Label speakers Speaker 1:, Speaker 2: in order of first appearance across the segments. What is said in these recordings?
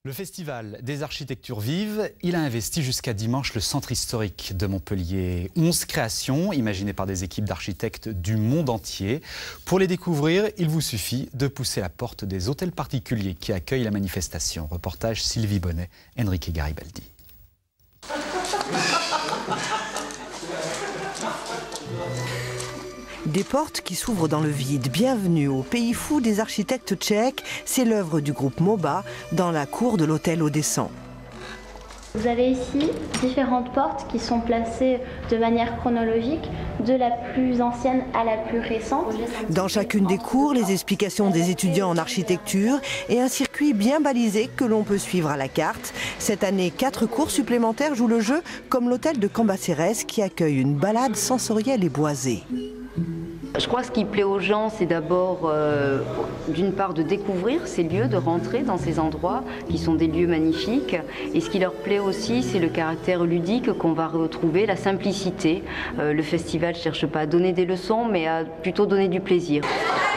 Speaker 1: Le Festival des architectures vives, il a investi jusqu'à dimanche le centre historique de Montpellier. 11 créations imaginées par des équipes d'architectes du monde entier. Pour les découvrir, il vous suffit de pousser la porte des hôtels particuliers qui accueillent la manifestation. Reportage Sylvie Bonnet, Enrique Garibaldi.
Speaker 2: Des portes qui s'ouvrent dans le vide. Bienvenue au pays fou des architectes tchèques. C'est l'œuvre du groupe MOBA dans la cour de l'hôtel Odescent.
Speaker 3: Vous avez ici différentes portes qui sont placées de manière chronologique, de la plus ancienne à la plus récente.
Speaker 2: Dans chacune des cours, les explications des étudiants en architecture et un circuit bien balisé que l'on peut suivre à la carte. Cette année, 4 cours supplémentaires jouent le jeu, comme l'hôtel de Cambacérès qui accueille une balade sensorielle et boisée.
Speaker 4: Je crois que ce qui plaît aux gens, c'est d'abord, d'une part, de découvrir ces lieux, de rentrer dans ces endroits qui sont des lieux magnifiques. Et ce qui leur plaît aussi, c'est le caractère ludique qu'on va retrouver, la simplicité. Le festival ne cherche pas à donner des leçons, mais à plutôt donner du plaisir.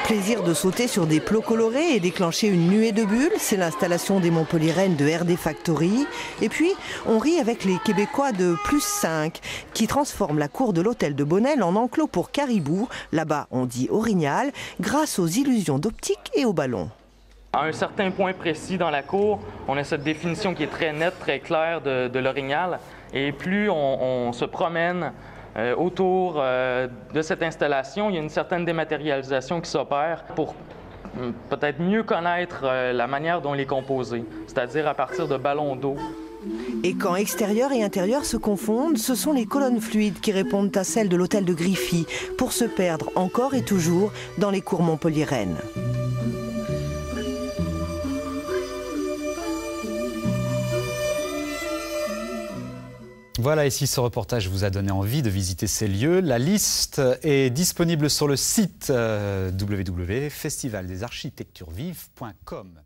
Speaker 2: Plaisir de sauter sur des plots colorés et déclencher une nuée de bulles, c'est l'installation des Montpelliéraines de RD Factory. Et puis, on rit avec les Québécois de Plus 5, qui transforment la cour de l'hôtel de Bonnel en enclos pour caribous. Là-bas, on dit orignal, grâce aux illusions d'optique et aux ballons.
Speaker 5: À un certain point précis dans la cour, on a cette définition qui est très nette, très claire de l'orignal. Et plus on se promène autour de cette installation, il y a une certaine dématérialisation qui s'opère pour peut-être mieux connaître la manière dont il est composé, c'est-à-dire à partir de ballons d'eau.
Speaker 2: Et quand extérieur et intérieur se confondent, ce sont les colonnes fluides qui répondent à celles de l'hôtel de Griffy pour se perdre encore et toujours dans les cours montpelliéraines.
Speaker 1: Voilà, et si ce reportage vous a donné envie de visiter ces lieux, la liste est disponible sur le site www.festivaldesarchitecturesvives.com.